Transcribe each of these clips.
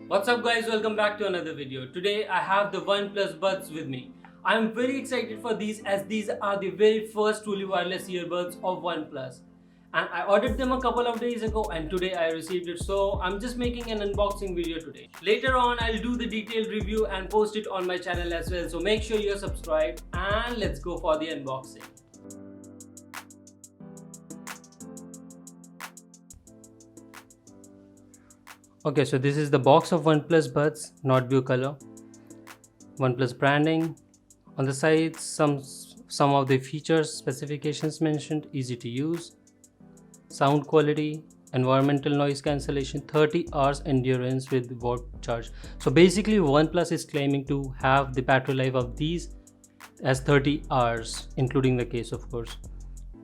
What's up guys, welcome back to another video. Today I have the OnePlus Buds with me. I'm very excited for these as these are the very first truly wireless earbuds of OnePlus. And I ordered them a couple of days ago and today I received it, so I'm just making an unboxing video today. Later on I'll do the detailed review and post it on my channel as well, so make sure you're subscribed and let's go for the unboxing. Okay, so this is the box of OnePlus Buds, Nord-Blue color, OnePlus branding. On the side, some of the features, specifications mentioned, easy to use, sound quality, environmental noise cancellation, 30 hours endurance with watt charge. So basically OnePlus is claiming to have the battery life of these as 30 hours, including the case of course.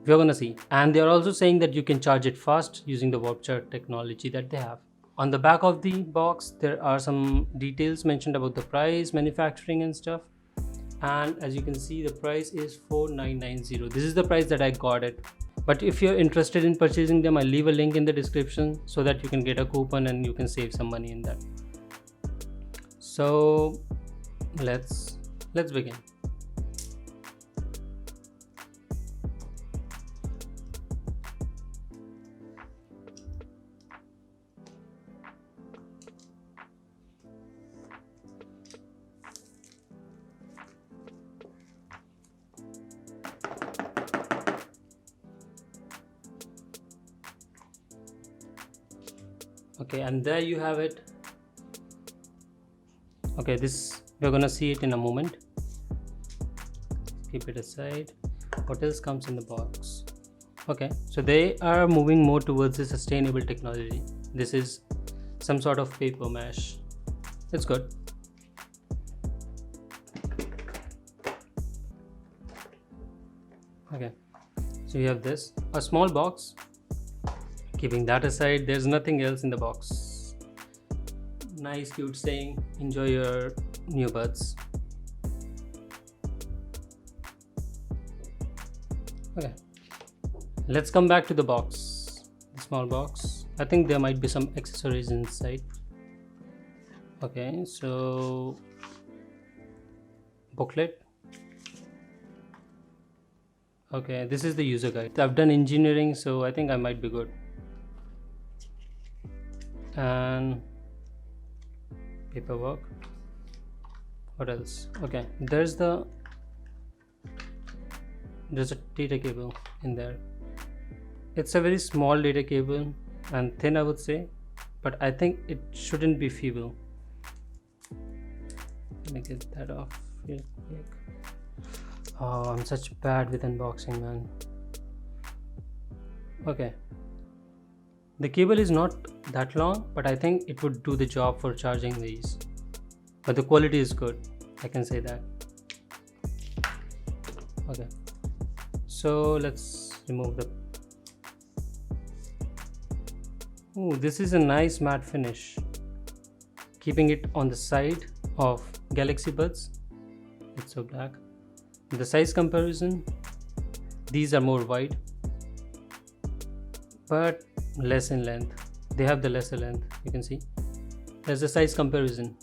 We're gonna see. And they're also saying that you can charge it fast using the voucher technology that they have. On the back of the box, there are some details mentioned about the price, manufacturing and stuff. And as you can see, the price is $4990. This is the price that I got it. But if you're interested in purchasing them, I'll leave a link in the description so that you can get a coupon and you can save some money in that. So let's begin. Okay, and there you have it. Okay, this we're gonna see it in a moment. Keep it aside. What else comes in the box? Okay, so they are moving more towards the sustainable technology. This is some sort of paper mesh. It's good. Okay, so you have this, a small box. Keeping that aside, there's nothing else in the box. Nice cute saying, enjoy your new buds. Okay, let's come back to the box, the small box. I think there might be some accessories inside. Okay, so booklet. Okay, this is the user guide. I've done engineering, so I think I might be good. And paperwork. What else? Okay, there's a data cable in there. It's a very small data cable and thin, I would say, but I think it shouldn't be feeble. Let me get that off real quick. Oh, I'm such bad with unboxing, man. Okay, the cable is not that long, but I think it would do the job for charging these. But the quality is good, I can say that. Okay, so let's remove the... Oh, this is a nice matte finish. Keeping it on the side of Galaxy Buds. It's so black. The size comparison, these are more wide, but less in length. They have the lesser length, you can see. There's the size comparison.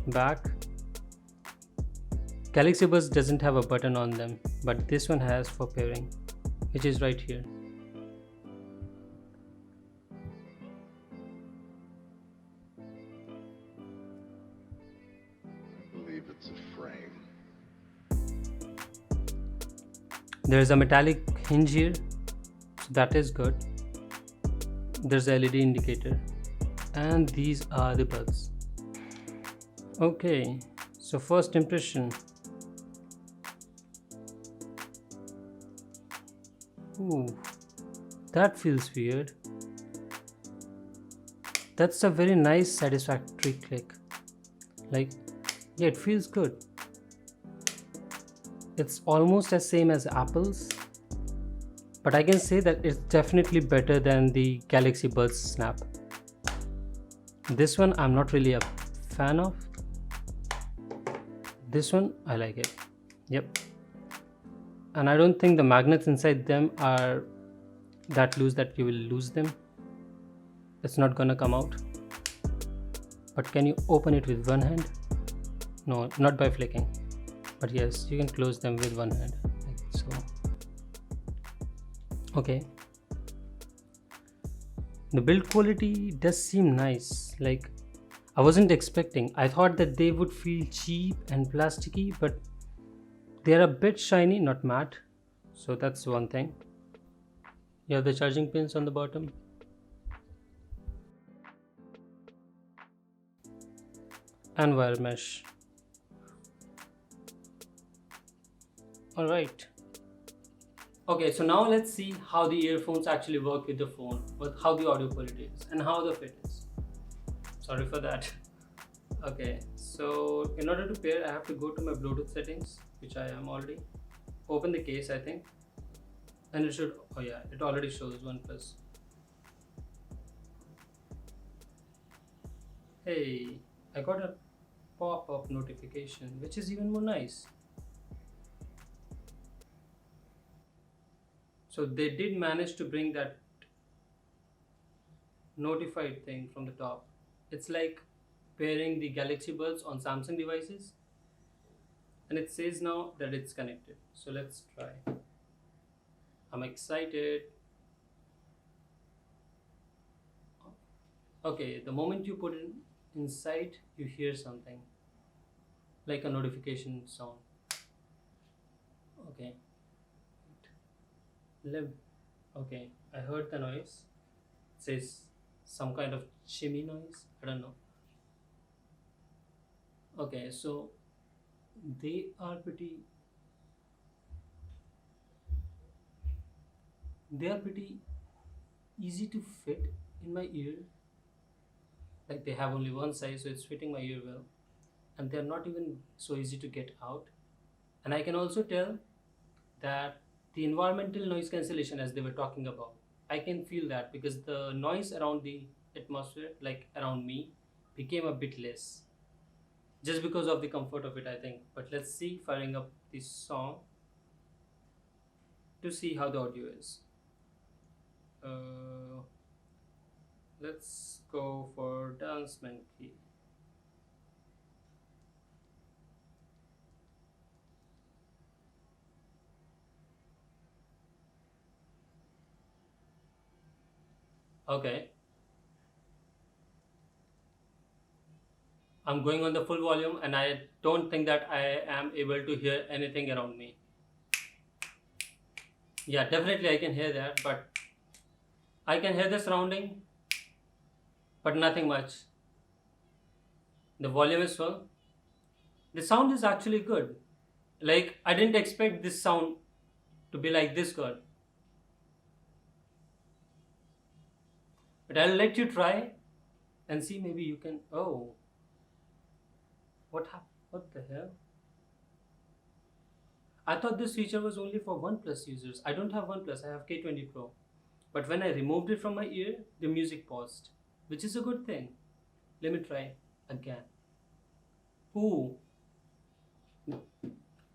Back, Galaxy Buds doesn't have a button on them, but this one has for pairing, which is right here. I believe it's a frame. There's a metallic hinge here, so that is good. There's a LED indicator, and these are the buds. Okay, so first impression. Ooh, that feels weird. That's a very nice satisfactory click. Like, yeah, it feels good. It's almost as same as Apple's, but I can say that it's definitely better than the Galaxy Buds Snap. This one I'm not really a fan of. This one I like it. Yep. And I don't think the magnets inside them are that loose that you will lose them. It's not gonna come out. But can you open it with one hand? No, not by flicking. But yes, you can close them with one hand, like so. Okay. The build quality does seem nice. Like, I wasn't expecting. I thought that they would feel cheap and plasticky, but they're a bit shiny, not matte. So that's one thing. You have the charging pins on the bottom. And wire mesh. Alright. Okay, so now let's see how the earphones actually work with the phone, how the audio quality is, and how the fit is. Sorry for that. Okay, so in order to pair, I have to go to my Bluetooth settings, which I am already. Open the case, I think. And it should, oh yeah, it already shows OnePlus. Hey, I got a pop-up notification, which is even more nice. So they did manage to bring that notified thing from the top. It's like pairing the Galaxy Buds on Samsung devices. And it says now that it's connected. So let's try. I'm excited. Okay, the moment you put it inside, you hear something like a notification sound. Okay. Okay, I heard the noise. It says some kind of shimmy noise. I don't know. Okay, so they are pretty easy to fit in my ear. Like, they have only one size, so it's fitting my ear well, and they're not even so easy to get out. And I can also tell that the environmental noise cancellation, as they were talking about, I can feel that because the noise around the atmosphere, like around me, became a bit less just because of the comfort of it, I think. But let's see, firing up this song to see how the audio is. Let's go for Dance Monkey. Okay. I'm going on the full volume and I don't think that I am able to hear anything around me. Yeah, definitely I can hear that, but I can hear the surrounding, but nothing much. The volume is full. The sound is actually good. Like, I didn't expect this sound to be like this good. But I'll let you try and see, maybe you can. Oh, what happened? What the hell? I thought this feature was only for OnePlus users. I don't have OnePlus, I have K20 Pro. But when I removed it from my ear, the music paused, which is a good thing. Let me try again. Ooh,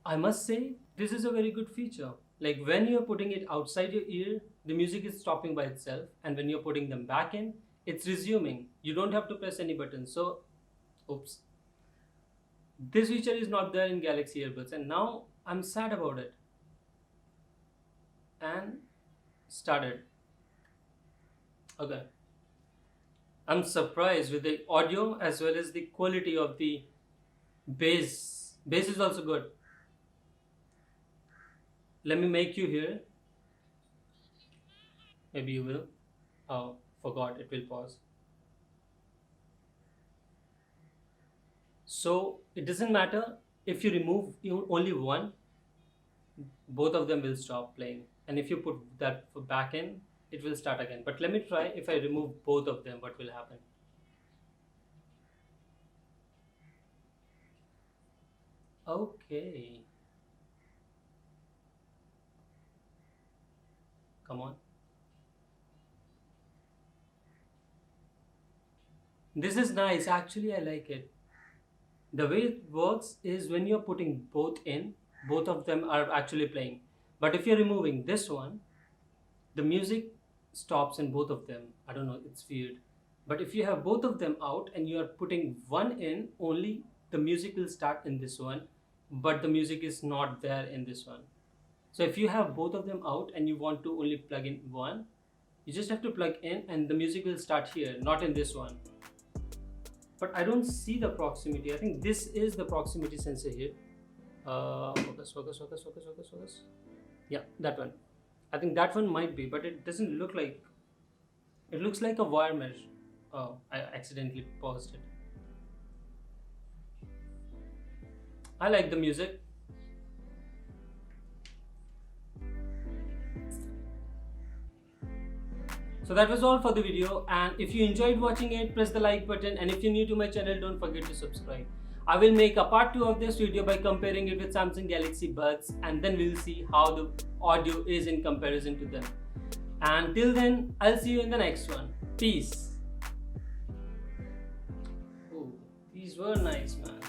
I must say, this is a very good feature. Like, when you're putting it outside your ear, the music is stopping by itself, and when you're putting them back in, it's resuming. You don't have to press any button. So, oops. This feature is not there in Galaxy Earbuds, and now I'm sad about it. And started. Okay. I'm surprised with the audio as well as the quality of the bass. Bass is also good. Let me make you hear. Maybe you will. Oh, forgot, it will pause. So it doesn't matter if you remove only one, both of them will stop playing. And if you put that back in, it will start again. But let me try, if I remove both of them, what will happen? Okay. Come on. This is nice. Actually, I like it. The way it works is when you're putting both in, both of them are actually playing. But if you're removing this one, the music stops in both of them. I don't know, it's weird. But if you have both of them out and you are putting one in, only the music will start in this one, but the music is not there in this one. So if you have both of them out and you want to only plug in one, you just have to plug in and the music will start here, not in this one. But I don't see the proximity. I think this is the proximity sensor here. Focus. Yeah, that one. I think that one might be, but it doesn't look like. It looks like a wire mesh. Oh, I accidentally paused it. I like the music. So that was all for the video, and if you enjoyed watching it, press the like button, and if you're new to my channel, don't forget to subscribe. I will make a part 2 of this video by comparing it with Samsung Galaxy Buds, and then we'll see how the audio is in comparison to them. And till then, I'll see you in the next one. Peace. Oh, these were nice, man.